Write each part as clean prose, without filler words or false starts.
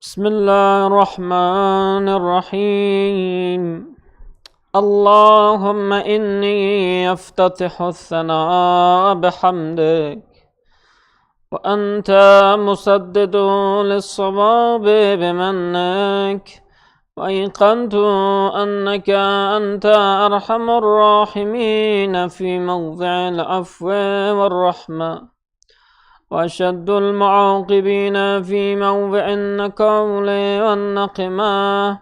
بسم الله الرحمن الرحيم. اللهم إني أفتتح الثناء بحمدك، وأنت مسدد للصواب بمنك، وأيقنت أنك أنت أرحم الراحمين في موضع العفو والرحمة، وأشد المعاقبين في موضع النكول والنقمة،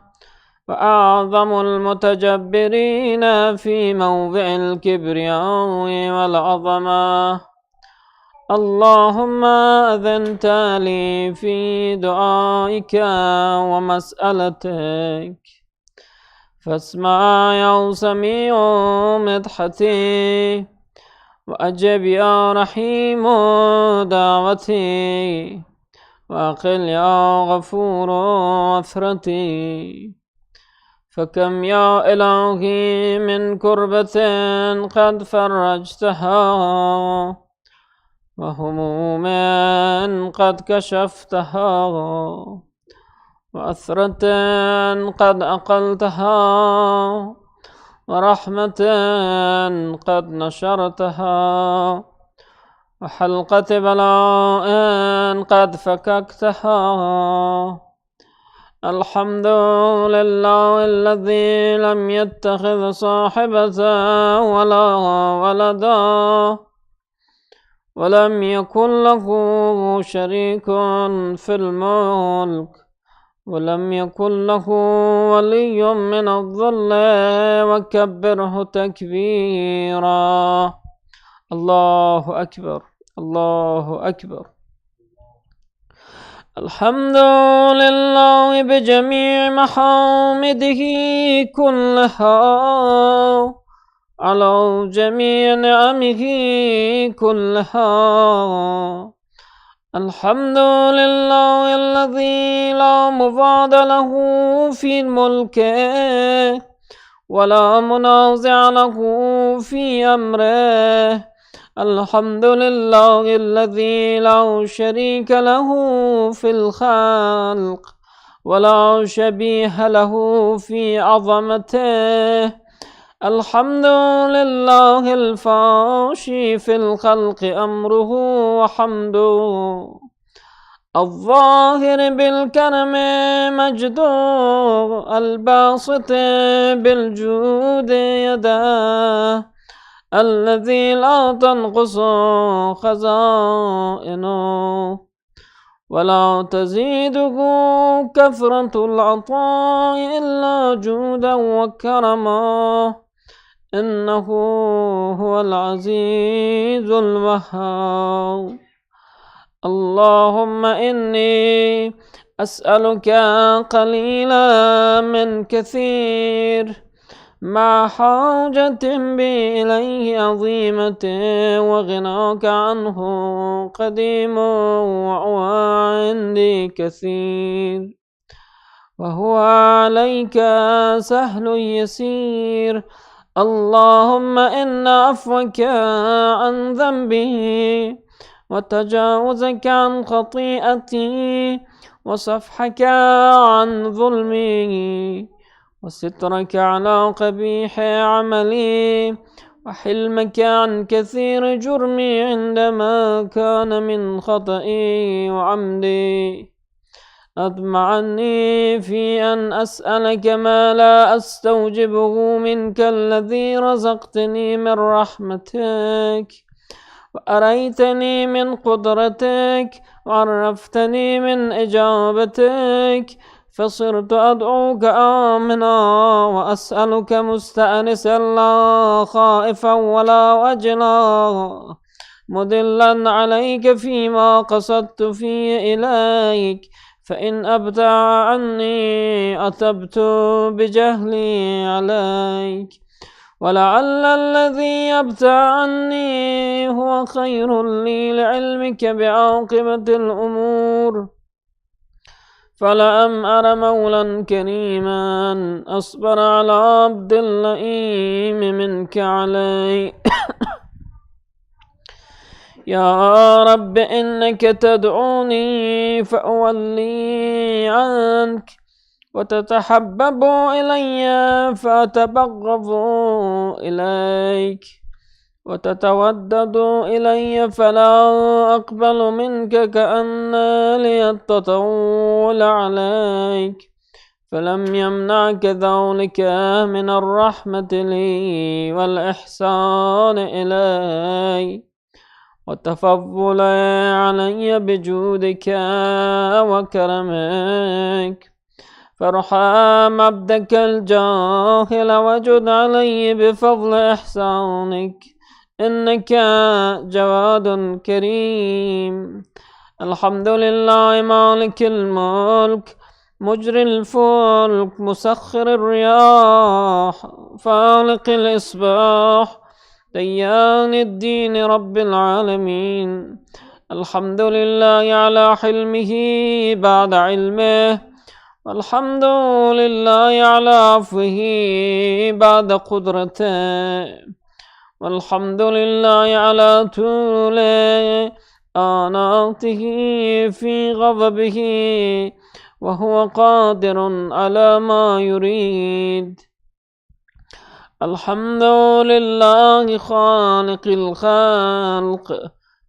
وأعظم المتجبرين في موضع الكبرياء والعظمة. اللهم أذنت لي في دعائك ومسألتك، فاسمع يا سميع مدحتي، وأجب يا رحيم دعوتي، وأقل يا غفور عثرتي. فكم يا إلهي من كربة قد فرجتها، وهموم قد كشفتها، وأثرة قد أقلتها، ورحمة قد نشرتها، وحلقة بلاء قد فككتها. الحمد لله الذي لم يتخذ صاحبة ولا ولدا، ولم يكن له شريك في الملك، ولم يكن له ولي من الظل، وكبره تكبيرا. الله أكبر، الله أكبر. الحمد لله بجميع محامده كلها، على جميع نعمه كلها. الحمد لله الذي لا مضاد له في الملك، ولا منازع له في أمره. الحمد لله الذي لا شريك له في الخلق، ولا شبيه له في عظمته. الحمد لله الفاشي في الخلق أمره وحمده، الظاهر بالكرم مجده، الباسط بالجود يداه، الذي لا تنقص خزائنه، ولا تزيده كثرة العطاء إلا جودا وكرما. إنه هو العزيز الوهاب. اللهم إني أسألك قليلا من كثير، مع حاجة بي إليه عظيمة، وغناك عنه قديم، وهو عندي كثير، وهو عليك سهل يسير. اللهم إن عفوك عن ذنبي، وتجاوزك عن خطيئتي، وصفحك عن ظلمي، وسترك على قبيح عملي، وحلمك عن كثير جرمي عندما كان من خطئي وعمدي. أطمعني في أن أسألك ما لا أستوجبه منك، الذي رزقتني من رحمتك، وأريتني من قدرتك، وعرفتني من إجابتك، فصرت أدعوك آمنا، وأسألك مستأنسا لا خائفا ولا وجلا، مدلا عليك فيما قصدت فيه إليك. فإن أبتع عني أتبت بجهلي عليك، ولعل الذي يبتع عني هو خير لي لعلمك بعاقبة الأمور. فلأم أر مولا كريما أصبر على عبد اللئيم منك علي. يا رب إنك تدعوني فأولي عنك، وتتحبب إلي فأتبغض إليك، وتتودد إلي فلا أقبل منك، كأن لي التطول عليك، فلم يمنعك ذلك من الرحمة لي والإحسان إلي والتفضل علي بجودك وكرمك، فارحم عبدك الجاهل وجد علي بفضل إحسانك، إنك جواد كريم. الحمد لله مالك الملك مجري الفلك مسخر الرياح فالق الإصباح ديان الدين رب العالمين. الحمد لله على حلمه بعد علمه، والحمد لله على عفوه بعد قدرته، والحمد لله على طول آناته في غضبه، وهو قادر على ما يريد. الحمد لله خالق الخلق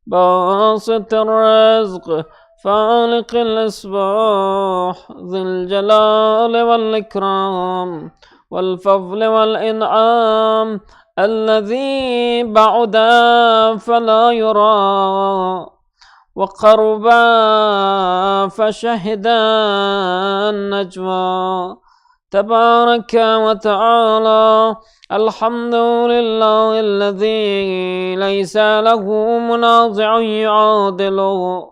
باسط الرزق فالق الإصباح ذي الجلال والإكرام والفضل والإنعام، الذي بعد فلا يرى وقرب فشهد النجوى، تبارك وتعالى. الحمد لله الذي ليس له منازع يعادله،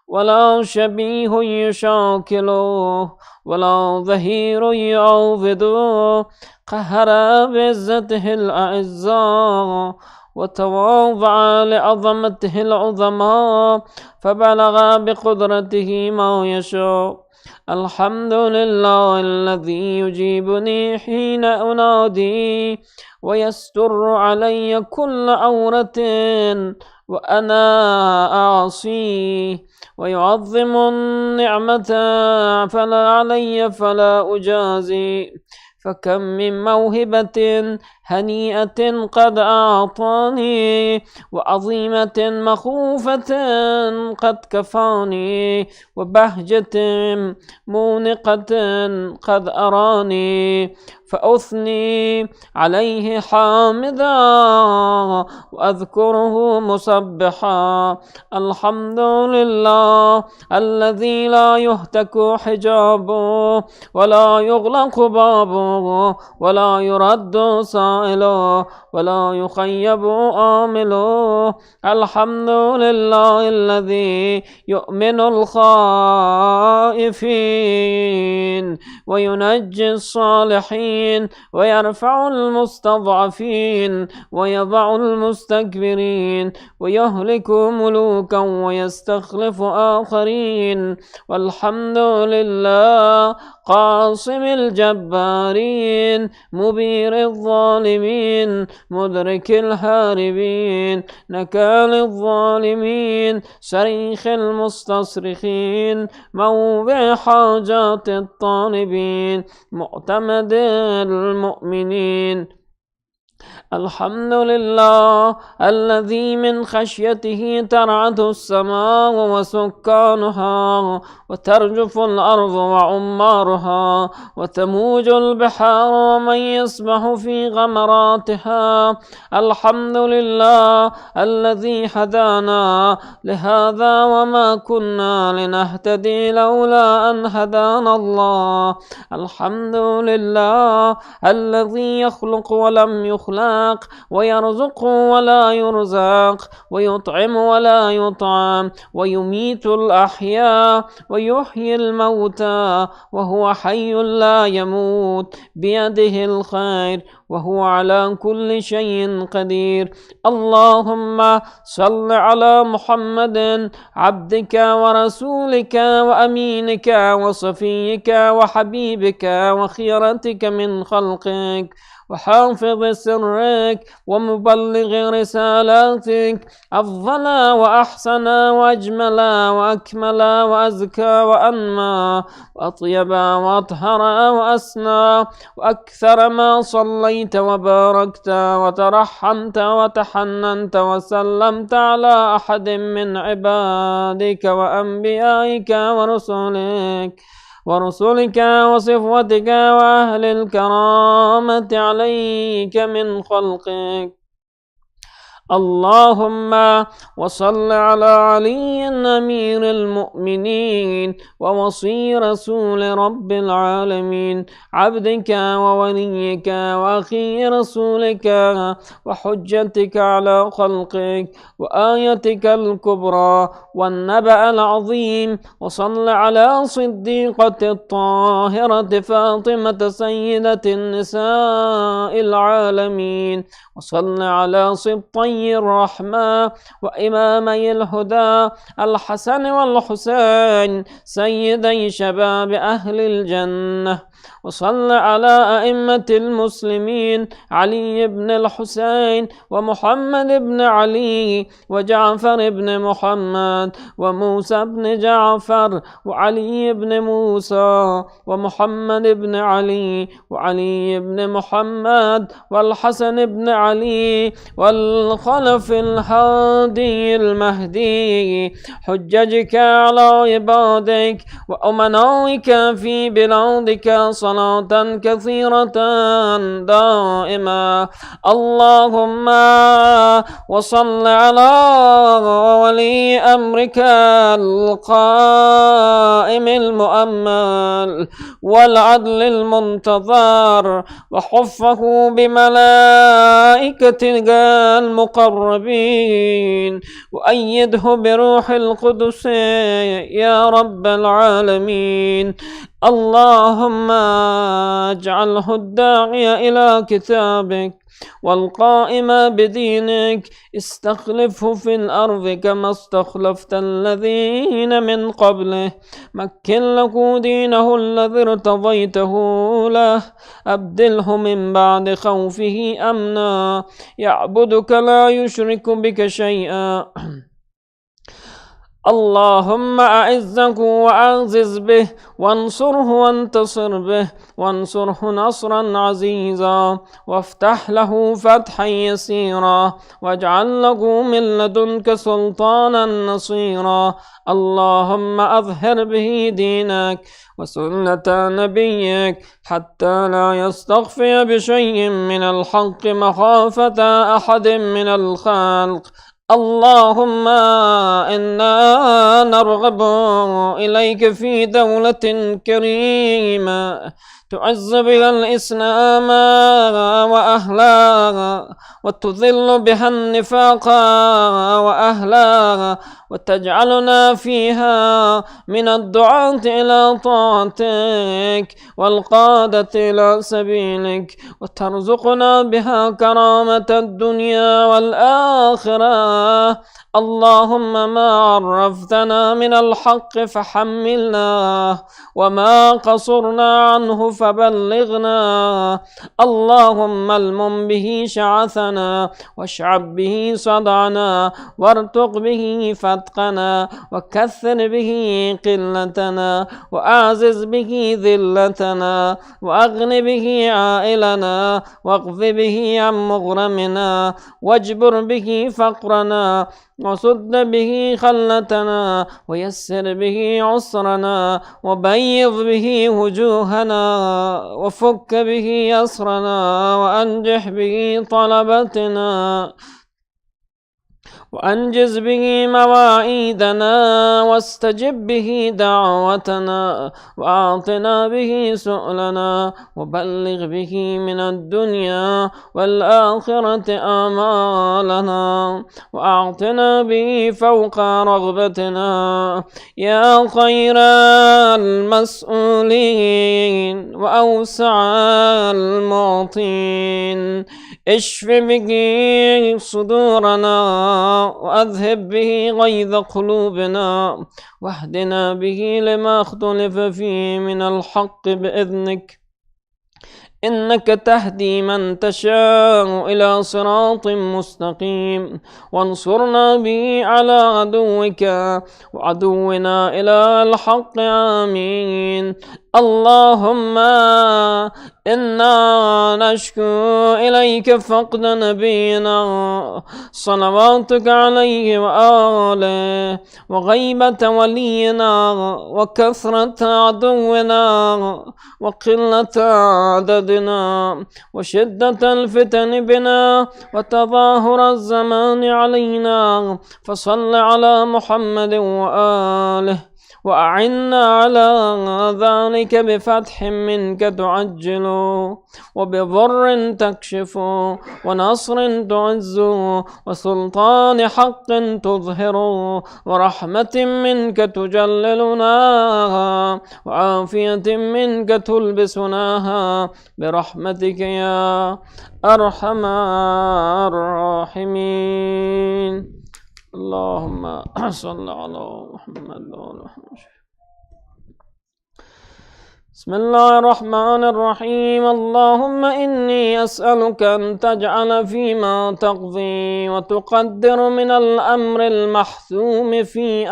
ولا شبيه يشاكله، ولا ظهير يعوضه، قهر بعزته الأعزاء وتواضع لعظمته العظماء، فبلغ بقدرته ما يشاء. الحمد لله الذي يجيبني حين أنادي، ويستر علي كل عورة وأنا أعصيه، ويعظم النعمة فلا علي فلا أجازي، فكم من موهبة هنيئة قد أعطاني، وعظيمة مخوفة قد كفاني، وبهجة مونقة قد أراني، فأثني عليه حامدا وأذكره مسبحا. الحمد لله الذي لا يهتك حجابه، ولا يغلق بابه، ولا يرد سائله، ولا يخيب آمله. الحمد لله الذي يؤمن الخائفين وينجي الصالحين، ويرفع المستضعفين ويضع المستكبرين، ويهلك ملوكا ويستخلف آخرين. والحمد لله قاصم الجبارين مبير الظالمين مدرك الهاربين نكال الظالمين صريخ المستصرخين موضع حاجات الطالبين معتمد المؤمنين. الحمد لله الذي من خشيته ترعد السماء وسكانها، وترجف الأرض وعمارها، وتموج البحار ومن يسبح في غمراتها. الحمد لله الذي هدانا لهذا وما كنا لنهتدي لولا أن هدانا الله. الحمد لله الذي يخلق ولم يخلق، ويرزق ولا يرزق، ويطعم ولا يطعم، ويميت الأحياء ويحيي الموتى، وهو حي لا يموت، بيده الخير وهو على كل شيء قدير. اللهم صل على محمد عبدك ورسولك وأمينك وصفيك وحبيبك وخيرتك من خلقك وحافظ سرك ومبلغ رسالاتك، أفضل وأحسن وأجمل وأكمل وأزكى وأنمى وأطيب وأطهر وأسنى، وأكثر ما صليت وباركت وترحمت وتحننت وسلمت على أحد من عبادك وأنبيائك ورسلك وصفوتك وأهل الكرامة عليك من خلقك. اللهم وصل على علي أمير المؤمنين ووصي رسول رب العالمين، عبدك ووليك وأخي رسولك وحجتك على خلقك وآيتك الكبرى والنبأ العظيم. وصل على صديقة الطاهرة فاطمة سيدة النساء العالمين، وصل على سبطي الرحمة وإمامي الهدى الحسن والحسين سيدي شباب أهل الجنة، وصل على أئمة المسلمين علي بن الحسين ومحمد بن علي وجعفر بن محمد وموسى بن جعفر وعلي بن موسى ومحمد بن علي وعلي بن محمد والحسن بن علي والخلف الهادي المهدي، حججك على عبادك وأمنائك في بلادك صلاة كثيرة دائمة. اللهم وصل على ولي أمرك القائم المؤمل والعدل المنتظر، وحفه بملائكة المقربين، وأيده بروح القدس يا رب العالمين. اللهم اجعله الداعي إلى كتابك والقائم بدينك، استخلفه في الأرض كما استخلفت الذين من قبله، مكن له دينه الذي ارتضيته له، أبدله من بعد خوفه أمنا، يعبدك لا يشرك بك شيئا. اللهم أعزه وأعزز به، وانصره وانتصر به، وانصره نصرا عزيزا، وافتح له فتحا يسيرا، واجعل له من لدنك سلطانا نصيرا. اللهم أظهر به دينك وسنة نبيك حتى لا يستخفي بشيء من الحق مخافة أحد من الخلق. اللهم إنا نرغب إليك في دولة كريمة تعز بها الإسلام وأهلها، وتذل بها النفاق وأهلها، وتجعلنا فيها من الدعاة إلى طاعتك والقادة إلى سبيلك، وترزقنا بها كرامة الدنيا والآخرة. اللهم ما عرفتنا من الحق فحملنا، وما قصرنا عنه فبلغنا. اللهم المم به شعثنا، واشعب به صدعنا، وارتق به فتقنا، وكثر به قلتنا، وأعزز به ذلتنا، وأغن به عائلنا، واقض به عن مغرمنا، واجبر به فقرنا، وسد به خلتنا، ويسر به عسرنا، وبيض به وجوهنا، وفك به أسرنا، وأنجح به طلبتنا، وأنجز به مواعيدنا واستجب به دعوتنا وأعطنا به سؤلنا وبلغ به من الدنيا والآخرة آمالنا وأعطنا به فوق رغبتنا يا خير المسؤولين وأوسع المعطين. اشف به صدورنا وأذهب به غيظ قلوبنا واهدنا به لما اختلف فيه من الحق بإذنك إنك تهدي من تشاء إلى صراط مستقيم. وانصرنا به على عدوك وعدونا إلى الحق آمين. اللهم إنا نشكو إليك فقد نبينا صلواتك عليه وآله وغيبة ولينا وكثرة عدونا وقلة عددنا وشدة الفتن بنا وتظاهر الزمان علينا. فصل على محمد وآله وأعنا على ذلك بفتح منك تعجل وبضر تكشف ونصر تعز وسلطان حق تظهر ورحمة منك تجللنا وعافية منك تلبسناها برحمتك يا أرحم الراحمين. اللهم صل على محمد وعلى محمد. بسم الله الرحمن الرحيم. اللهم إني أسألك أن تجعل فيما تقضي وتقدر من الأمر المحسوم في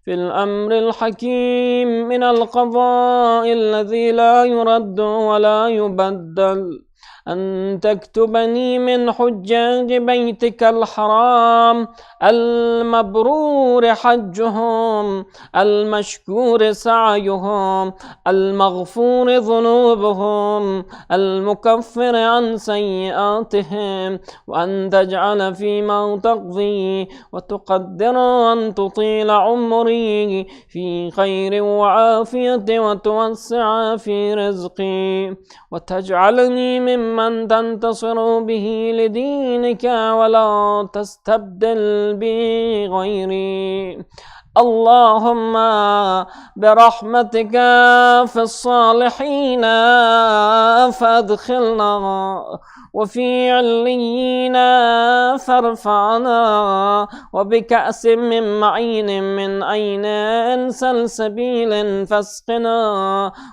الأمر الحكيم من القضاء الذي لا يرد ولا يبدل أن تكتبني من حجاج بيتك الحرام المبرور حجهم المشكور سعيهم المغفور ذنوبهم المكفر عن سيئاتهم. وأن تجعل فيما تقضي وتقدر أن تطيل عمري في خير وعافية وتوسع في رزقي وتجعلني ممن تنتصر به لدينك ولا تستبدل بي غيري. اللهم برحمتك في الصالحين فادخلنا وفي عليين فارفعنا وبكأس من معين من عين سلسبيل فاسقنا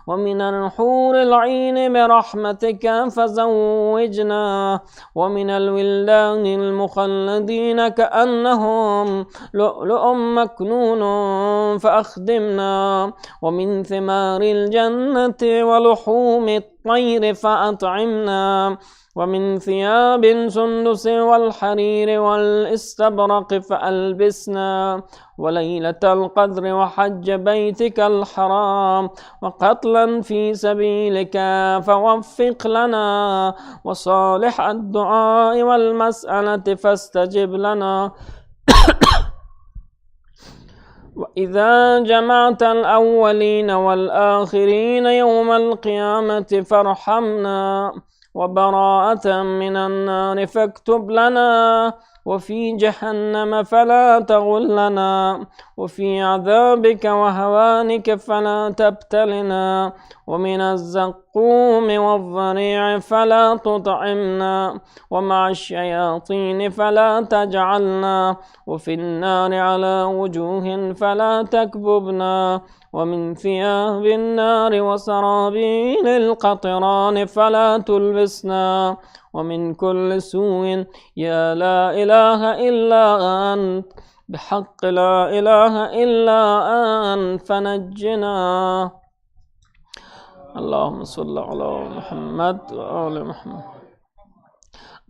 ومن الحور العين برحمتك فزوجنا ومن الولدان المخلدين كأنهم لؤلؤ مكنون فأخدمنا ومن ثمار الجنة ولحوم الطير فأطعمنا ومن ثياب سندس والحرير والاستبرق فألبسنا وليلة القدر وحج بيتك الحرام وقتلا في سبيلك فوفق لنا وصالح الدعاء والمسألة فاستجب لنا. وإذا جمعت الأولين والآخرين يوم القيامة فارحمنا وبراءة من النار فاكتب لنا وفي جهنم فلا تغلنا وفي عذابك وهوانك فلا تبتلنا ومن الزقوم والضريع فلا تطعمنا ومع الشياطين فلا تجعلنا وفي النار على وجوه فلا تكببنا ومن ثياب النار وسرابيل القطران فلا تلبسنا ومن كل سوء يا لا إله إلا أنت بحق لا إله إلا أنت فنجنا. اللهم صل على محمد وآل محمد.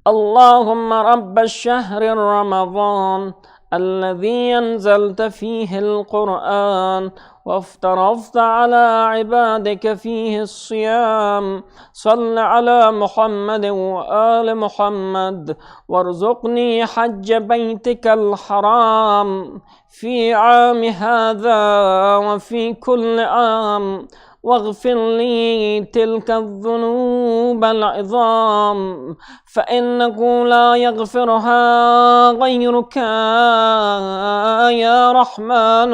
اللهم رب الشهر رمضان الذي أنزلت فيه القرآن وافترضت على عبادك فيه الصيام. صل على محمد وآل محمد وارزقني حج بيتك الحرام في عام هذا وفي كل عام، واغفر لي تلك الذنوب العظام، فإنه لا يغفرها غيرك يا رحمن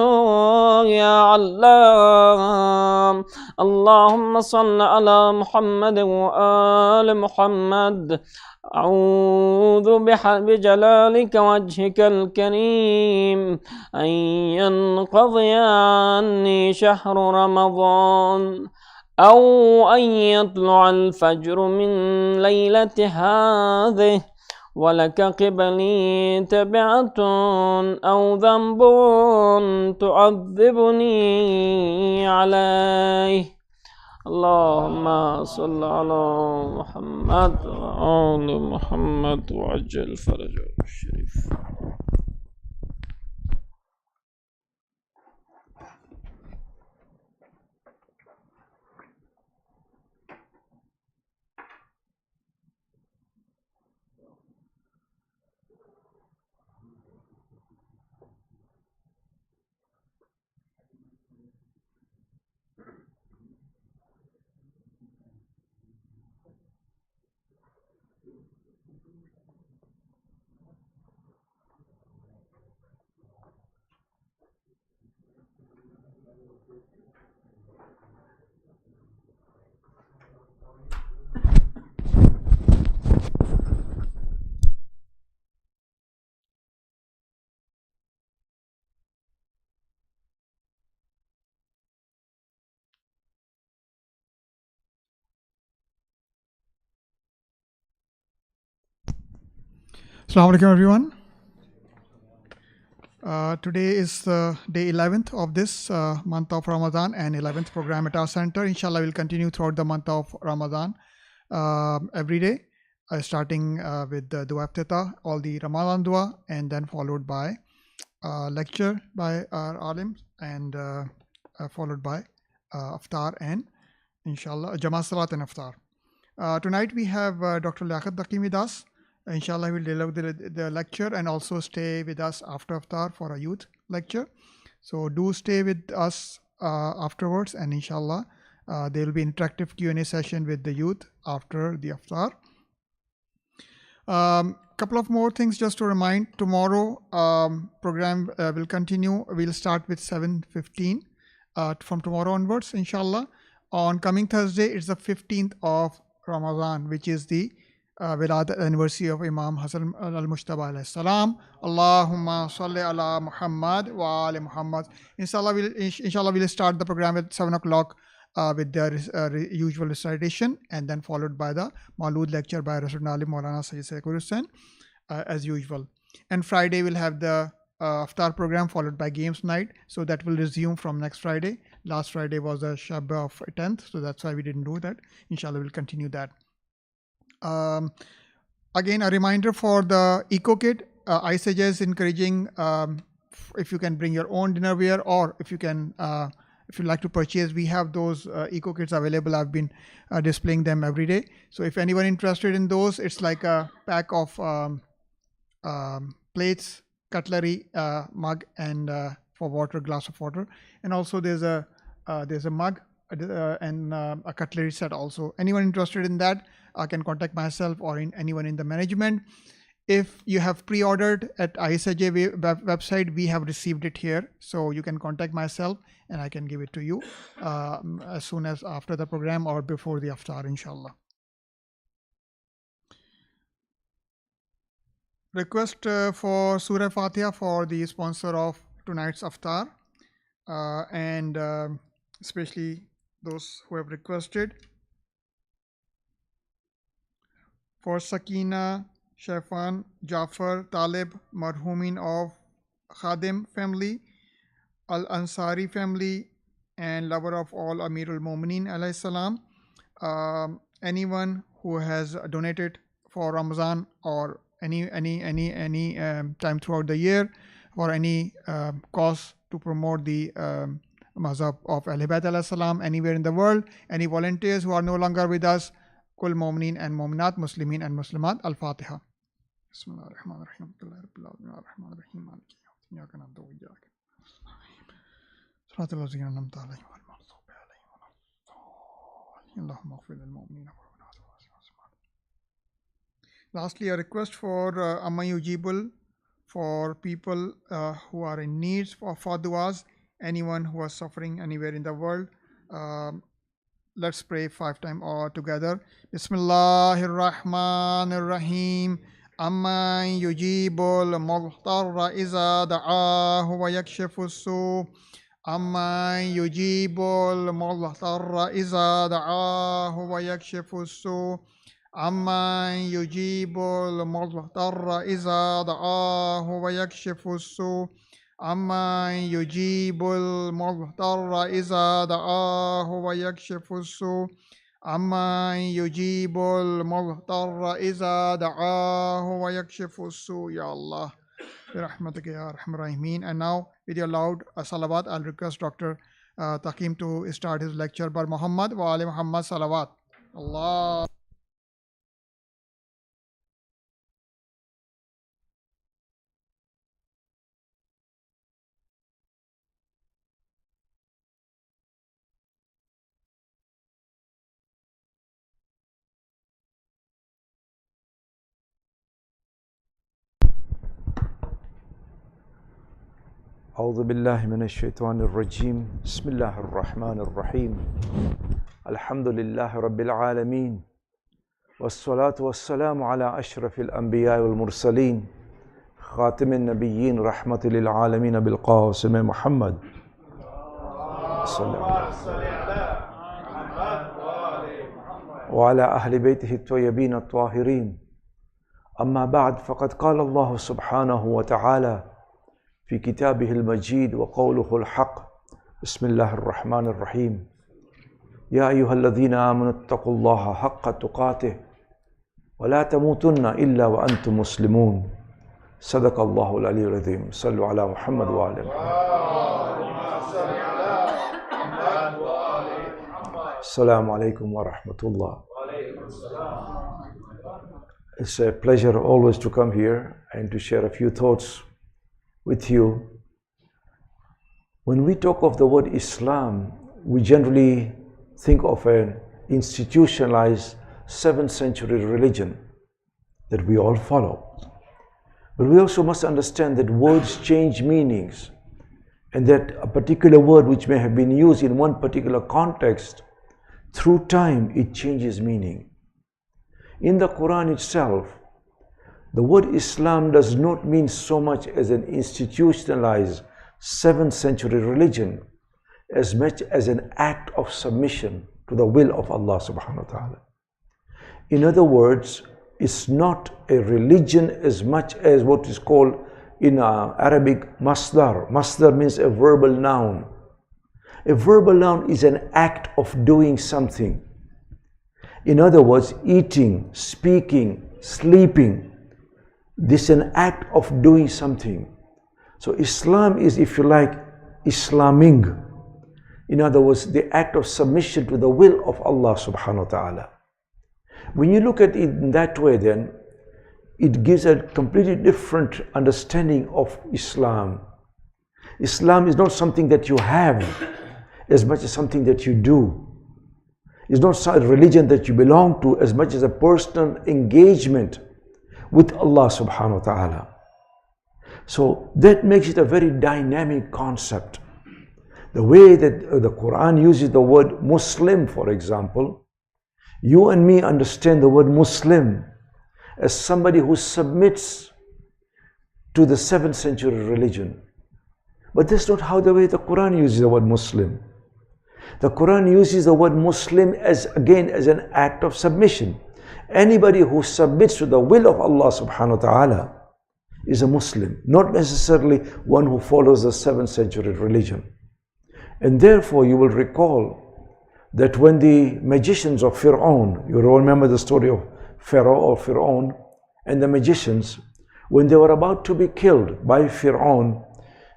يا علام. اللهم صل على محمد وآل محمد. أعوذ بجلالك وجهك الكريم أن ينقضي عني شهر رمضان، أو أن يطلع الفجر من ليلة هذه ولك قبلي تبعة أو ذنب تعذبني عليه. اللهم صل على محمد وآل محمد وعجل فرجه الشريف. Assalamu alaikum everyone. Today is day 11th of this month of Ramadan and 11th program at our center. Inshallah, we'll continue throughout the month of Ramadan every day, starting with the dua iftitah, all the Ramadan dua, and then followed by lecture by our alims, and followed by iftar and inshallah Jama Salat and iftar. Tonight we have Dr. Liaqat Daqi with us. Inshallah, he will deliver the lecture and also stay with us after iftar for a youth lecture. So do stay with us afterwards, and inshallah, there will be interactive Q&A session with the youth after the iftar. Couple of more things just to remind. Tomorrow program will continue. We'll start with 7:15 from tomorrow onwards, inshallah. On coming Thursday, it's the 15th of Ramadan, which is the Wiladat anniversary of Imam Hassan al-Mujtaba alayhi salam. Allahumma salli ala Muhammad wa ali Muhammad. Inshallah, we'll start the program at 7 o'clock with the usual recitation, and then followed by the Maulud lecture by Rasul Alim Maulana Sayyid Saikur Hussain as usual. And Friday we'll have the iftar program followed by games night. So that will resume from next Friday. Last Friday was a Shab of 10th, so that's why we didn't do that. Inshallah, we'll continue that. Again, a reminder for the Eco Kit. I suggest encouraging if you can bring your own dinnerware, or if you can, if you like to purchase, we have those Eco Kits available. I've been displaying them every day. So if anyone interested in those, it's like a pack of plates, cutlery, mug, and for water, glass of water, and also there's a mug and a cutlery set also. Anyone interested in that can contact myself or anyone in the management. If you have pre-ordered at ISAJ website, we have received it here, so you can contact myself and I can give it to you as soon as after the program or before the iftar, inshallah. Request for Surah Fatiha for the sponsor of tonight's iftar, and especially those who have requested. For Sakina, Shafan, Jafar, Talib, Marhumin of Khadim family, Al-Ansari family, and lover of all Amirul Mu'mineen alayhi salam. Anyone who has donated for Ramadan or any time throughout the year, or any cause to promote the mazhab of Ahl Bayt alayhi salam anywhere in the world, any volunteers who are no longer with us, kul mu'minin and mu'minat, muslimin and muslimat. Al-Fatiha. Bismillahirrahmanirrahim. Alhamdulillahirrahmanirrahim. Maliki yawmiddin. Iyyaka na'budu wa iyyaka nasta'in. Siratal ladzina an'amta alayhim ghayril maghdubi alayhim waladdallin. Allahumma ighfir lil mu'minina wal mu'minat wal muslimin. Lastly, a request for Amma Yujibul for people who are in needs for du'as, anyone who is suffering anywhere in the world. Let's pray 5 times all together. Bismillahirrahmanirrahim. Amma yujibul muhtarra iza da'ahu wa yakshifu su. Amma yujibul muhtarra iza da'ahu wa yakshifu su. Amma yujibul muhtarra iza da'ahu wa yakshifu su. Amma yujibul muhtarra iza da'ahu wa yakshifu su. Amma yujibul muhtarra iza da'ahu wa yakshifu su. Ya Allah, birahmatika ya arhamar rahimin. And now, with your loud salawat, I'll request Dr. Taqim to start his lecture. Bar Muhammad wa ali Muhammad salawat. Allah. أعوذ بالله من الشيطان الرجيم بسم الله الرحمن الرحيم الحمد لله رب العالمين والصلاة والسلام على أشرف الأنبياء والمرسلين خاتم النبيين رحمة للعالمين بالقاسم محمد وعلى أهل بيته الطيبين الطاهرين. أما بعد، فقد قال الله سبحانه وتعالى في كتابه المجيد وقوله الحق. بسم الله الرحمن الرحيم. يا أيها الذين آمنوا اتقوا الله حق تقاته ولا تموتن إلا وأنتم مسلمون. صدق الله العلي العظيم. صلوا على محمد وآل محمد. السلام عليكم ورحمة الله. It's a pleasure always to come here and to share a few thoughts with you. When we talk of the word Islam, we generally think of an institutionalized 7th century religion that we all follow. But we also must understand that words change meanings, and that a particular word which may have been used in one particular context, through time it changes meaning. In the Quran itself, the word Islam does not mean so much as an institutionalized 7th century religion, as much as an act of submission to the will of Allah subhanahu wa ta'ala. In other words, it's not a religion as much as what is called in Arabic masdar. Masdar means a verbal noun. A verbal noun is an act of doing something. In other words, eating, speaking, sleeping. This is an act of doing something. So Islam is, if you like, Islaming. In other words, the act of submission to the will of Allah subhanahu wa ta'ala. When you look at it in that way, then it gives a completely different understanding of Islam. Islam is not something that you have as much as something that you do. It's not a religion that you belong to as much as a personal engagement with Allah subhanahu wa ta'ala. So that makes it a very dynamic concept. The way that the Quran uses the word Muslim, for example, you and me understand the word Muslim as somebody who submits to the 7th century religion. But that's not how the way the Quran uses the word Muslim. The Quran uses the word Muslim as, again, as an act of submission. Anybody who submits to the will of Allah subhanahu wa ta'ala is a Muslim, not necessarily one who follows the 7th century religion. And therefore you will recall that when the magicians of Fir'aun, you remember the story of Pharaoh or Fir'aun and the magicians, when they were about to be killed by Fir'aun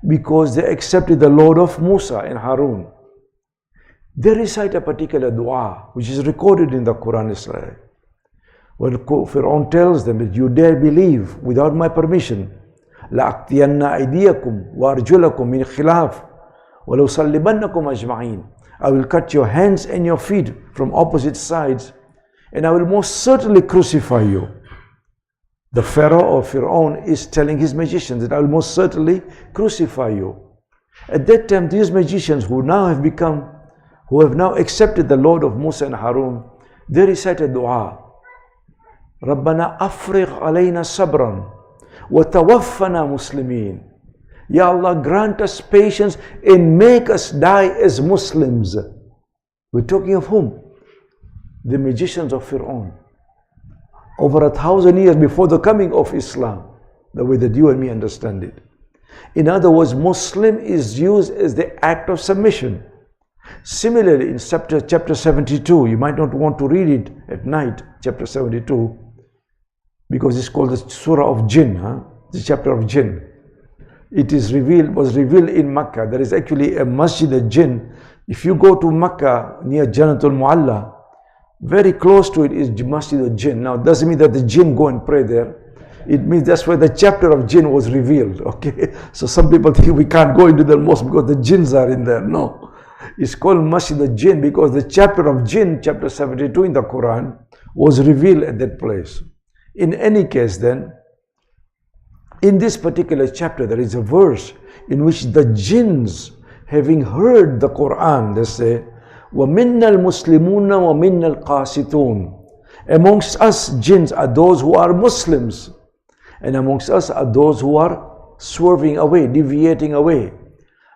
because they accepted the Lord of Musa and Harun. They recite a particular dua which is recorded in the Quran Israel. When Fir'aun tells them that you dare believe without my permission, لَأَقْتِيَنَّ أَيْدِيَكُمْ وَأَرْجُلَكُمْ مِنْ خِلَافٍ وَلَوْصَلِّبَنَّكُمْ أَجْمَعِينَ. I will cut your hands and your feet from opposite sides, and I will most certainly crucify you. The Pharaoh or Fir'aun is telling his magicians that I will most certainly crucify you. At that time, these magicians who have now accepted the Lord of Musa and Harun, they recited dua. رَبَّنَا أَفْرِغْ عَلَيْنَا صَبْرًا وَتَوَفَّنَا مُسْلِمِينَ. Ya Allah, grant us patience and make us die as Muslims. We're talking of whom? The magicians of Fir'aun. Over 1,000 years before the coming of Islam, the way that you and me understand it. In other words, Muslim is used as the act of submission. Similarly, in chapter 72, you might not want to read it at night, chapter 72, because it's called the Surah of Jinn, the chapter of Jinn. It was revealed in Makkah. There is actually a Masjid al-Jinn. If you go to Makkah near Janatul Mu'alla, very close to it is Masjid al-Jinn. Now, it doesn't mean that the jinn go and pray there. It means that's where the chapter of jinn was revealed. Okay, so some people think we can't go into the mosque because the jinns are in there. No, it's called Masjid al-Jinn because the chapter of jinn, chapter 72 in the Quran, was revealed at that place. In any case, then, in this particular chapter, there is a verse in which the jinns, having heard the Quran, they say, وَمِنَّا الْمُسْلِمُونَ وَمِنَّا الْقَاسِتُونَ. Amongst us, jinns are those who are Muslims, and amongst us are those who are swerving away, deviating away.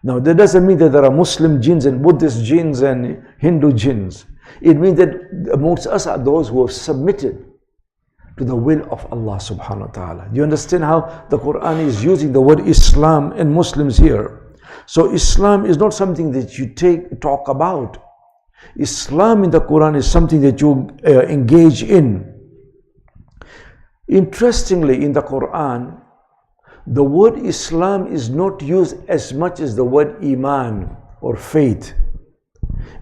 Now, that doesn't mean that there are Muslim jinns and Buddhist jinns and Hindu jinns. It means that amongst us are those who have submitted to the will of Allah subhanahu wa ta'ala. Do you understand how the Quran is using the word Islam and Muslims here? So Islam is not something that you talk about. Islam in the Quran is something that you engage in. Interestingly, in the Quran, the word Islam is not used as much as the word Iman or faith.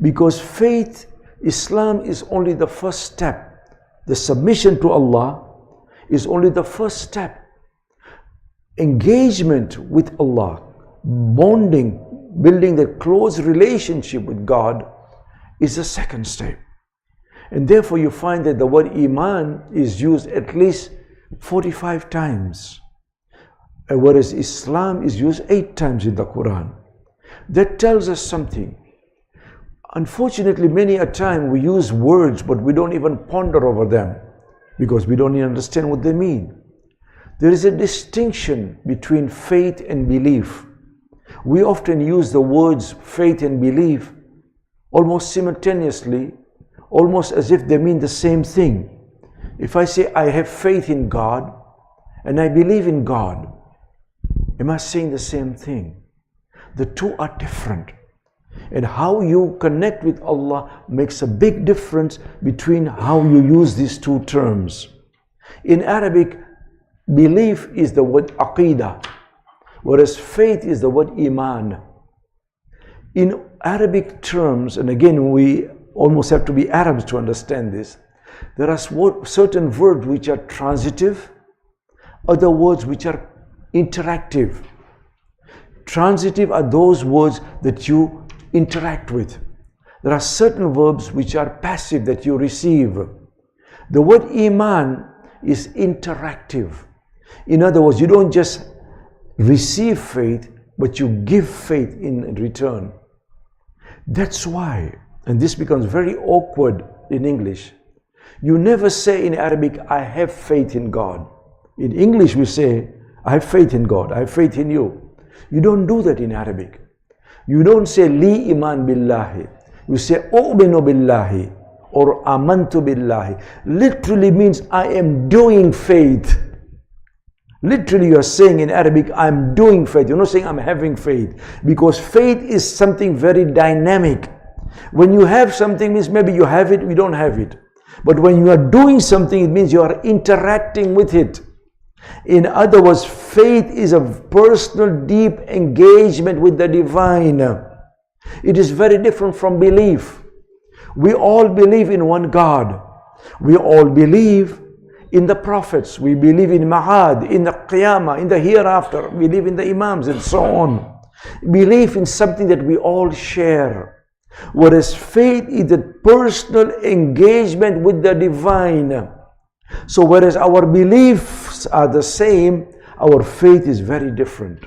Because faith, Islam is only the first step. The submission to Allah is only the first step. Engagement with Allah, bonding, building that close relationship with God is the second step. And therefore you find that the word Iman is used at least 45 times. Whereas Islam is used 8 times in the Quran. That tells us something. Unfortunately, many a time we use words, but we don't even ponder over them because we don't even understand what they mean. There is a distinction between faith and belief. We often use the words faith and belief almost simultaneously, almost as if they mean the same thing. If I say I have faith in God and I believe in God, am I saying the same thing? The two are different. And how you connect with Allah makes a big difference between how you use these two terms. In Arabic, belief is the word aqidah, whereas faith is the word iman. In Arabic terms, and again we almost have to be Arabs to understand this, there are certain verbs which are transitive, other words which are interactive. Transitive are those words that you interact with. There are certain verbs which are passive that you receive. The word iman is interactive. In other words, you don't just receive faith, but you give faith in return. That's why, and this becomes very awkward in English, you never say in Arabic, I have faith in God. In English we say, I have faith in God, I have faith in you. You don't do that in Arabic. You don't say li iman billahi. You say u'minu billahi or amantu billahi. Literally means I am doing faith. Literally you are saying in Arabic, I'm doing faith. You're not saying I'm having faith. Because faith is something very dynamic. When you have something, means maybe you have it, you don't have it. But when you are doing something, it means you are interacting with it. In other words, faith is a personal, deep engagement with the divine. It is very different from belief. We all believe in one God. We all believe in the prophets. We believe in Ma'ad, in the Qiyamah, in the hereafter. We believe in the Imams and so on. Belief in something that we all share. Whereas faith is the personal engagement with the divine. So whereas our beliefs are the same, our faith is very different.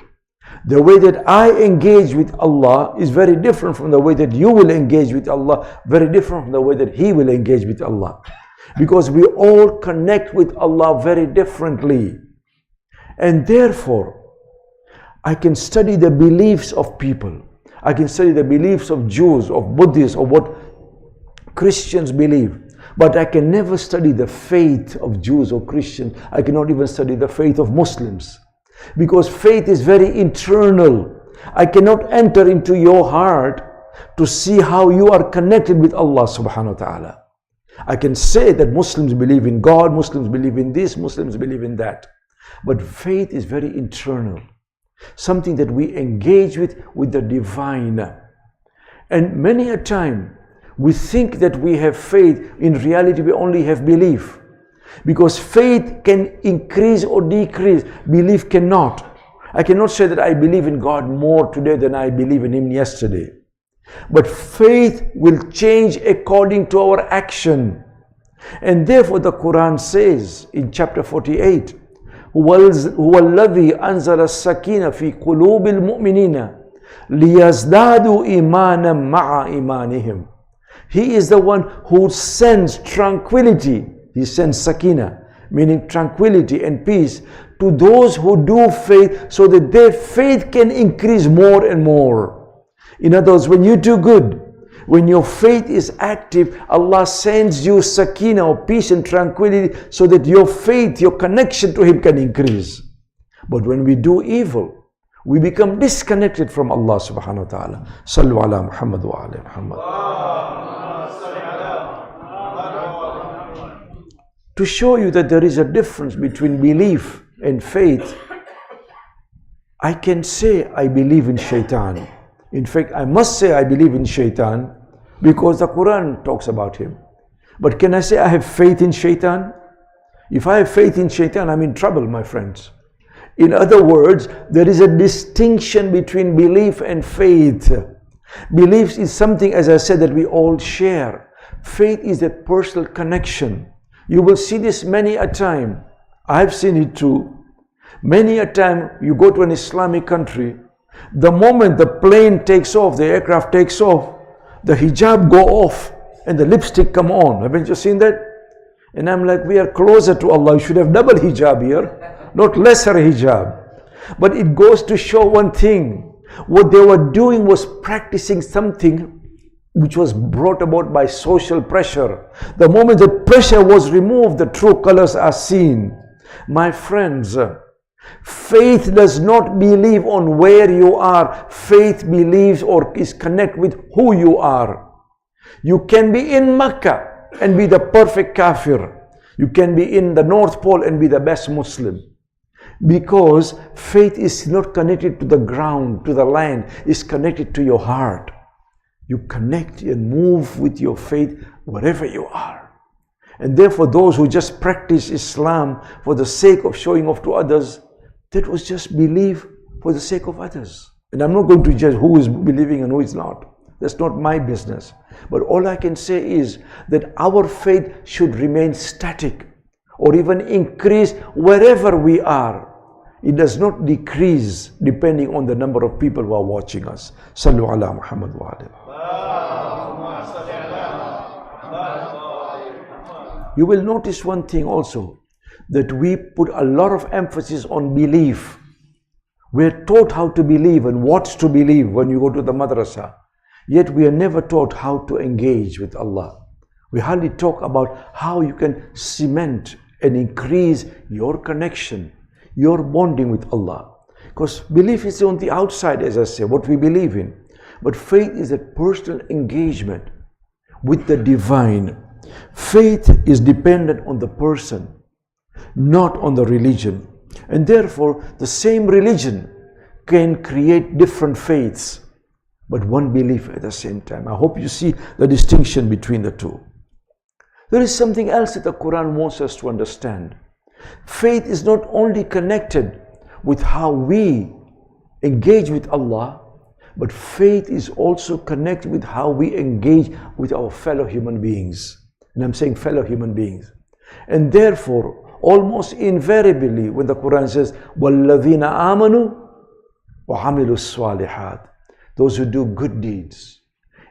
The way that I engage with Allah is very different from the way that you will engage with Allah, very different from the way that He will engage with Allah. Because we all connect with Allah very differently. And therefore, I can study the beliefs of people. I can study the beliefs of Jews, of Buddhists, of what Christians believe. But I can never study the faith of Jews or Christians. I cannot even study the faith of Muslims. Because faith is very internal. I cannot enter into your heart to see how you are connected with Allah subhanahu wa ta'ala. I can say that Muslims believe in God, Muslims believe in this, Muslims believe in that. But faith is very internal. Something that we engage with the divine. And many a time, we think that we have faith. In reality, we only have belief. Because faith can increase or decrease. Belief cannot. I cannot say that I believe in God more today than I believe in Him yesterday. But faith will change according to our action. And therefore the Quran says in chapter 48, هُوَ الَّذِي أَنزَلَ السَّكِينَ فِي قُلُوبِ الْمُؤْمِنِينَ لِيَزْدَادُوا إِيمَانًا مَعَ إِيمَانِهِمْ. He is the one who sends tranquility. He sends sakina, meaning tranquility and peace, to those who do faith, so that their faith can increase more and more. In other words, when you do good, when your faith is active, Allah sends you sakina or peace and tranquility, so that your faith, your connection to Him can increase. But when we do evil, we become disconnected from Allah subhanahu wa ta'ala. Sallu ala Muhammad wa ala Muhammad. To show you that there is a difference between belief and faith, I can say I believe in shaitan. In fact, I must say I believe in shaitan because the Quran talks about him. But can I say I have faith in shaitan? If I have faith in shaitan, I'm in trouble, my friends. In other words, there is a distinction between belief and faith. Belief is something, as I said, that we all share. Faith is a personal connection. You will see this many a time. I've seen it too. Many a time you go to an Islamic country, the moment the plane takes off, the aircraft takes off, the hijab go off and the lipstick come on. Haven't you seen that? And I'm like, we are closer to Allah. You should have double hijab here, not lesser hijab. But it goes to show one thing. What they were doing was practicing something which was brought about by social pressure. The moment the pressure was removed, the true colors are seen. My friends, faith does not believe on where you are. Faith believes or is connected with who you are. You can be in Mecca and be the perfect kafir. You can be in the North Pole and be the best Muslim. Because faith is not connected to the ground, to the land. It's connected to your heart. You connect and move with your faith wherever you are. And therefore those who just practice Islam for the sake of showing off to others, that was just belief for the sake of others. And I'm not going to judge who is believing and who is not. That's not my business. But all I can say is that our faith should remain static or even increase wherever we are. It does not decrease depending on the number of people who are watching us. Sallu ala Muhammad wa ala. You will notice one thing also, that we put a lot of emphasis on belief. We're taught how to believe and what to believe when you go to the madrasa. Yet we are never taught how to engage with Allah. We hardly talk about how you can cement and increase your connection, your bonding with Allah. Because belief is on the outside, as I say, what we believe in. But faith is a personal engagement with the divine. Faith is dependent on the person, not on the religion. And therefore, the same religion can create different faiths, but one belief at the same time. I hope you see the distinction between the two. There is something else that the Quran wants us to understand. Faith is not only connected with how we engage with Allah, but faith is also connected with how we engage with our fellow human beings. And I'm saying fellow human beings. And therefore, almost invariably, when the Quran says, وَالَّذِينَ آمَنُوا وَعَمِلُوا الصَّالِحَاتِ, those who do good deeds.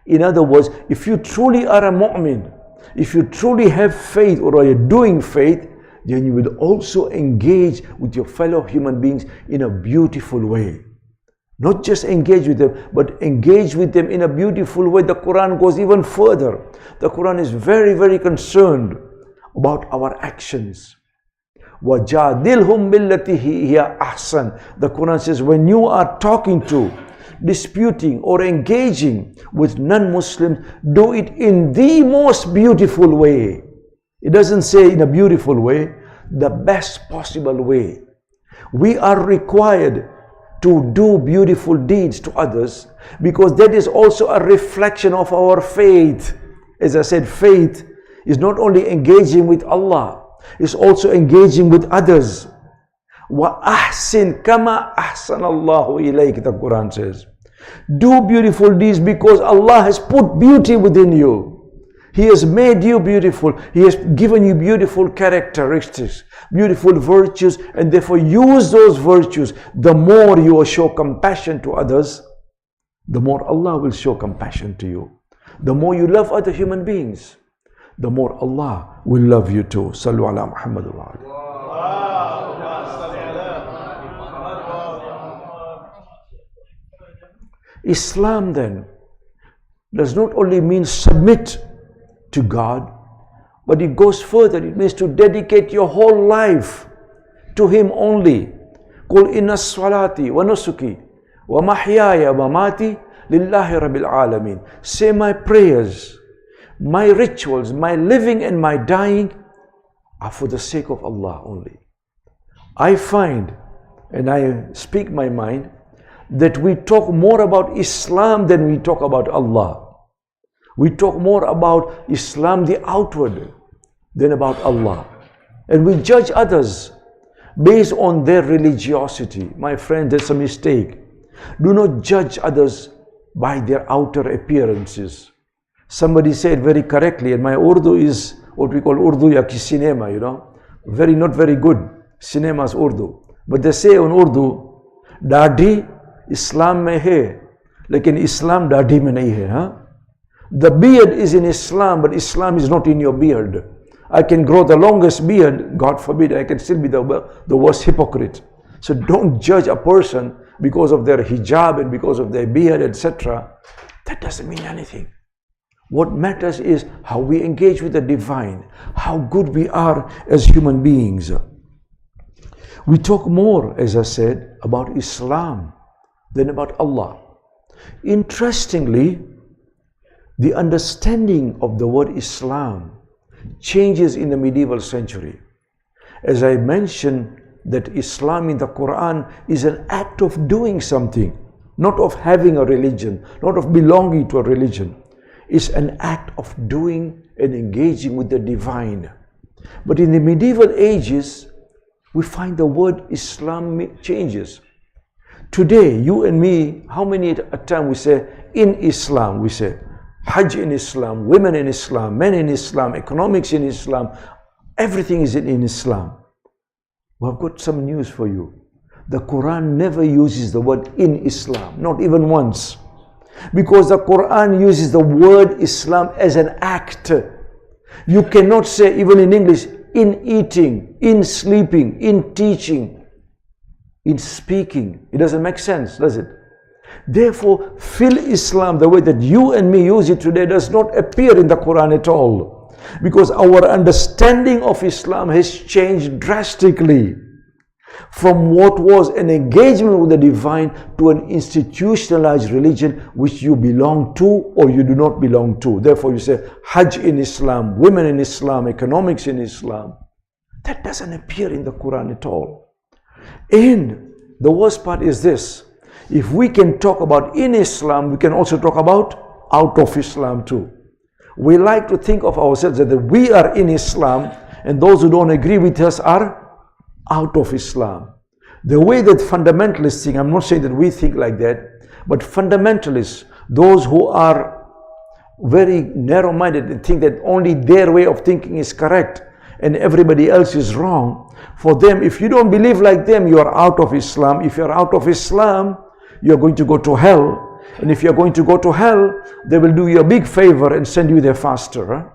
In other words, if you truly are a mu'min, if you truly have faith or are you doing faith, then you will also engage with your fellow human beings in a beautiful way. Not just engage with them, but engage with them in a beautiful way. The Quran goes even further. The Quran is very, very concerned about our actions. وَجَادِلْهُمْ بِالَّتِي هِيَ أَحْسَنُ. The Quran says, when you are talking to, disputing or engaging with non-Muslims, do it in the most beautiful way. It doesn't say in a beautiful way, the best possible way. We are required to do beautiful deeds to others because that is also a reflection of our faith. As I said, faith is not only engaging with Allah, it's also engaging with others. وَأَحْسِنْ كَمَا أَحْسَنَ اللَّهُ إِلَيْكَ, the Quran says. Do beautiful deeds because Allah has put beauty within you. He has made you beautiful. He has given you beautiful characteristics, beautiful virtues, and therefore use those virtues. The more you show compassion to others, the more Allah will show compassion to you. The more you love other human beings, the more Allah will love you too. Sallu ala Muhammad wa ali. Islam then does not only mean submit to God, but it goes further. It means to dedicate your whole life to Him only. قُلْ إِنَّ الصَّلَاةِ وَنُسُكِي وَمَحْيَايَ وَمَمَاتِي لِلَّهِ رَبِّ الْعَالَمِينَ. Say my prayers, my rituals, my living and my dying are for the sake of Allah only. I find, and I speak my mind, that we talk more about Islam than we talk about Allah. We talk more about Islam, the outward, than about Allah. And we judge others based on their religiosity. My friend, that's a mistake. Do not judge others by their outer appearances. Somebody said very correctly, and my Urdu is what we call Urdu ya ki cinema, you know. Not very good. Cinema's Urdu. But they say on Urdu, Dadi Islam mein hai, lekin Islam dadi mein nahi hai. Huh? The beard is in Islam, but Islam is not in your beard. I can grow the longest beard, God forbid, I can still be the worst hypocrite. So don't judge a person because of their hijab and because of their beard, etc. That doesn't mean anything. What matters is how we engage with the divine, how good we are as human beings. We talk more, as I said, about Islam than about Allah. Interestingly, the understanding of the word Islam changes in the medieval century. As I mentioned, that Islam in the Quran is an act of doing something, not of having a religion, not of belonging to a religion. It's an act of doing and engaging with the divine. But in the medieval ages, we find the word Islam changes. Today, you and me, how many at a time we say, in Islam, we say, Hajj in Islam, women in Islam, men in Islam, economics in Islam, everything is in Islam. Well, I've got some news for you. The Quran never uses the word in Islam, not even once. Because the Quran uses the word Islam as an act. You cannot say, even in English, in eating, in sleeping, in teaching, in speaking. It doesn't make sense, does it? Therefore, fil Islam, the way that you and me use it today, does not appear in the Quran at all. Because our understanding of Islam has changed drastically from what was an engagement with the divine to an institutionalized religion which you belong to or you do not belong to. Therefore, you say Hajj in Islam, women in Islam, economics in Islam. That doesn't appear in the Quran at all. And the worst part is this. If we can talk about in Islam, we can also talk about out of Islam too. We like to think of ourselves that we are in Islam and those who don't agree with us are out of Islam. The way that fundamentalists think, I'm not saying that we think like that, but fundamentalists, those who are very narrow-minded and think that only their way of thinking is correct and everybody else is wrong, for them, if you don't believe like them, you are out of Islam. If you're out of Islam, you're going to go to hell. And if you're going to go to hell, they will do you a big favor and send you there faster. Huh?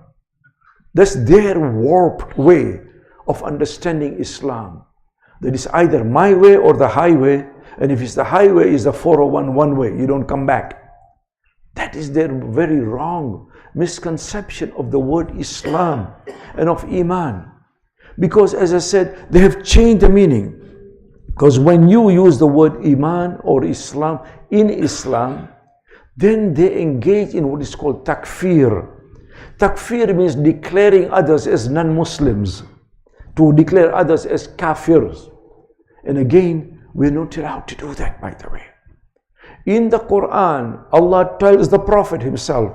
That's their warped way of understanding Islam. That is either my way or the highway. And if it's the highway, it's the 401 one way. You don't come back. That is their very wrong misconception of the word Islam and of Iman. Because as I said, they have changed the meaning. Because when you use the word Iman or Islam in Islam, then they engage in what is called takfir. Takfir means declaring others as non-Muslims, to declare others as kafirs. And again, we're not allowed to do that, by the way. In the Quran, Allah tells the Prophet himself,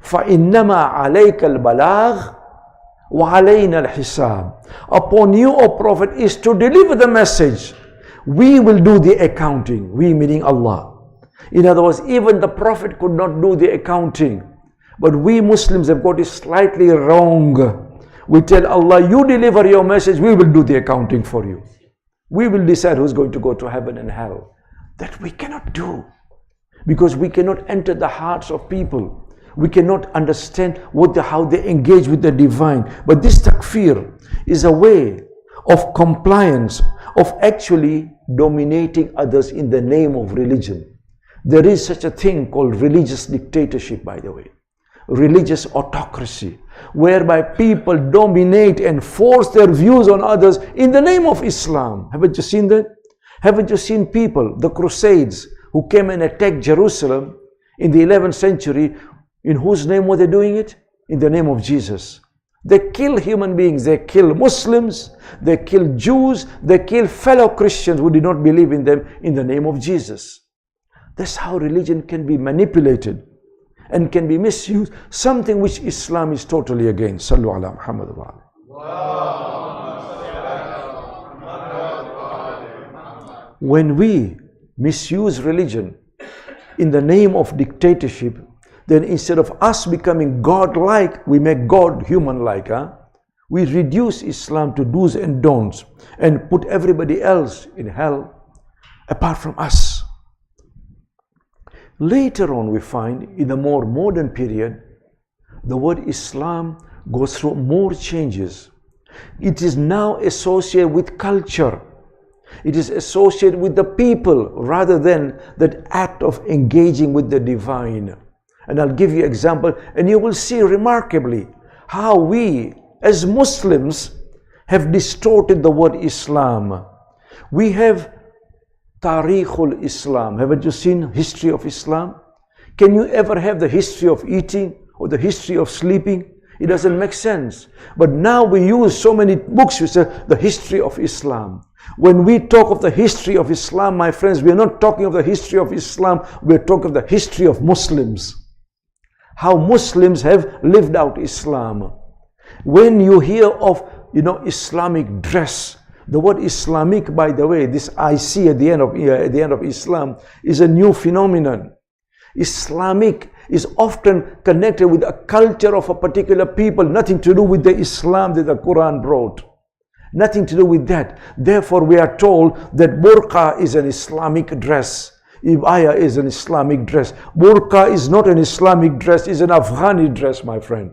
فَإِنَّمَا عَلَيْكَ الْبَلَاغِ وَعَلَيْنَا الْحِسَابِ. Upon you, O Prophet, is to deliver the message. We will do the accounting. We meaning Allah. In other words, even the Prophet could not do the accounting. But we Muslims have got it slightly wrong. We tell Allah, you deliver your message, we will do the accounting for you. We will decide who's going to go to heaven and hell. That we cannot do. Because we cannot enter the hearts of people. We cannot understand how they engage with the divine. But this takfir is a way of compliance, of actually dominating others in the name of religion. There is such a thing called religious dictatorship, by the way. Religious autocracy, whereby people dominate and force their views on others in the name of Islam. Haven't you seen that? Haven't you seen people, the Crusades, who came and attacked Jerusalem in the 11th century, in whose name were they doing it? In the name of Jesus. They kill human beings, they kill Muslims, they kill Jews, they kill fellow Christians who did not believe in them in the name of Jesus. That's how religion can be manipulated and can be misused, something which Islam is totally against. Sallu ala Muhammad wa ali. When we misuse religion in the name of dictatorship, then instead of us becoming God-like, we make God human-like. We reduce Islam to do's and don'ts and put everybody else in hell apart from us. Later on, we find in the more modern period, the word Islam goes through more changes. It is now associated with culture. It is associated with the people rather than that act of engaging with the divine. And I'll give you an example, and you will see remarkably how we as Muslims have distorted the word Islam. We have Tarikhul Islam. Haven't you seen history of Islam? Can you ever have the history of eating or the history of sleeping? It doesn't make sense. But now we use so many books which say the history of Islam. When we talk of the history of Islam, my friends, we are not talking of the history of Islam, we are talking of the history of Muslims. How Muslims have lived out Islam. When you hear of, Islamic dress, the word Islamic, by the way, this I see at the end of Islam, is a new phenomenon. Islamic is often connected with a culture of a particular people, nothing to do with the Islam that the Quran brought. Nothing to do with that. Therefore, we are told that burqa is an Islamic dress. Ibaya is an Islamic dress. Burqa is not an Islamic dress, it's an Afghani dress, my friend.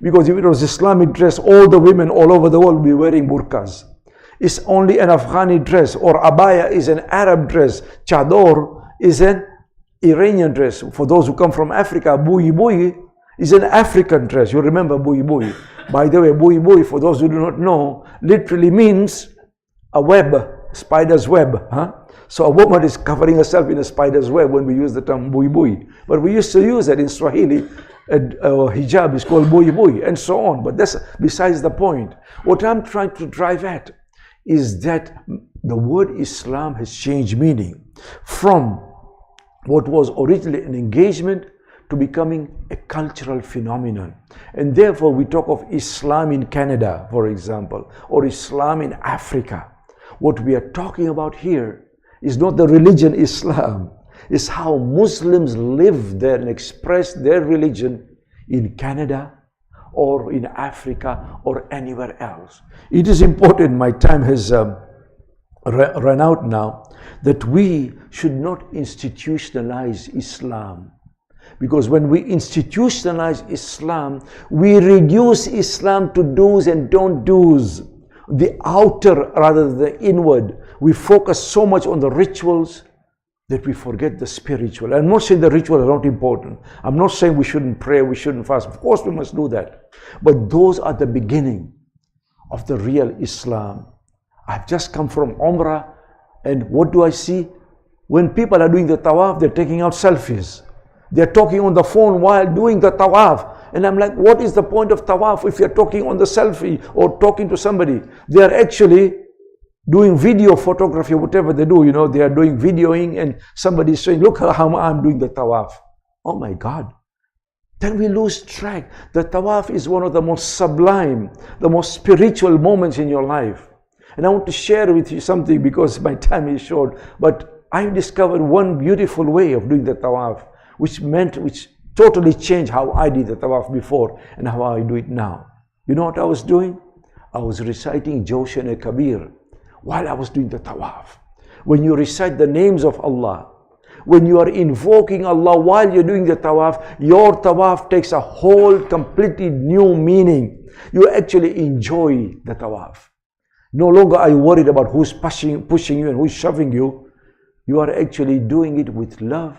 Because if it was Islamic dress, all the women all over the world would be wearing burqas. It's only an Afghani dress, or abaya is an Arab dress. Chador is an Iranian dress. For those who come from Africa, bui bui is an African dress. You remember bui bui. By the way, bui bui, for those who do not know, literally means a web, spider's web. So a woman is covering herself in a spider's web when we use the term bui bui. But we used to use that in Swahili. Hijab is called bui bui, and so on. But that's besides the point. What I'm trying to drive at is that the word Islam has changed meaning from what was originally an engagement to becoming a cultural phenomenon. And therefore we talk of Islam in Canada, for example, or Islam in Africa. What we are talking about here is not the religion Islam, it's how Muslims live there and express their religion in Canada or in Africa or anywhere else. It is important, my time has run out now, that we should not institutionalize Islam. Because when we institutionalize Islam, we reduce Islam to do's and don't do's, the outer rather than the inward. We focus so much on the rituals that we forget the spiritual. I'm not saying the rituals are not important. I'm not saying we shouldn't pray, we shouldn't fast. Of course we must do that. But those are the beginning of the real Islam. I've just come from Umrah, and what do I see? When people are doing the tawaf, they're taking out selfies. They're talking on the phone while doing the tawaf. And I'm like, what is the point of tawaf if you're talking on the selfie or talking to somebody? They are actually doing video photography, whatever they do, they are doing videoing, and somebody is saying, look how I'm doing the tawaf. Oh my God. Then we lose track. The tawaf is one of the most sublime, the most spiritual moments in your life. And I want to share with you something because my time is short. But I discovered one beautiful way of doing the tawaf, which totally changed how I did the tawaf before and how I do it now. You know what I was doing? I was reciting Jawshan e Kabir while I was doing the tawaf. When you recite the names of Allah, when you are invoking Allah while you're doing the tawaf, your tawaf takes a whole completely new meaning. You actually enjoy the tawaf. No longer are you worried about who's pushing you and who's shoving you. You are actually doing it with love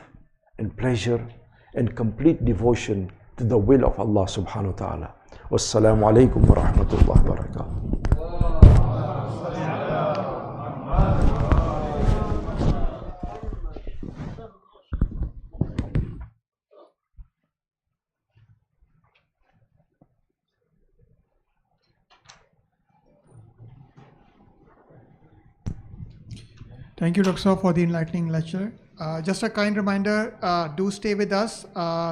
and pleasure and complete devotion to the will of Allah subhanahu wa ta'ala. Wassalamu alaikum wa rahmatullahi wa barakatuh. Thank you, Dr. Saab, for the enlightening lecture. Just a kind reminder, do stay with us.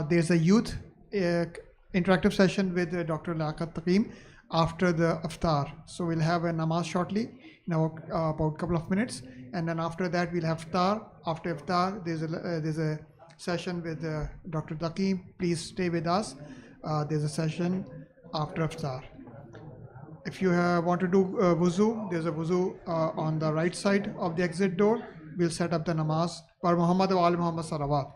There's a youth interactive session with Dr. Liaquat Taqeem after the iftar. So we'll have a namaz shortly, in about a couple of minutes. And then after that, we'll have iftar. After iftar, there's a session with Dr. Taqeem. Please stay with us. There's a session after iftar. If you want to do wuzu, there's a wuzu on the right side of the exit door. We'll set up the namaz. Par Muhammad wa Ali Muhammad salawat.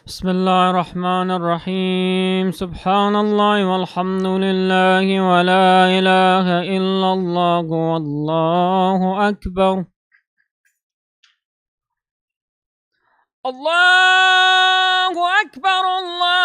بسم الله الرحمن الرحيم. سبحان الله والحمد لله ولا إله إلا الله والله أكبر. الله أكبر. الله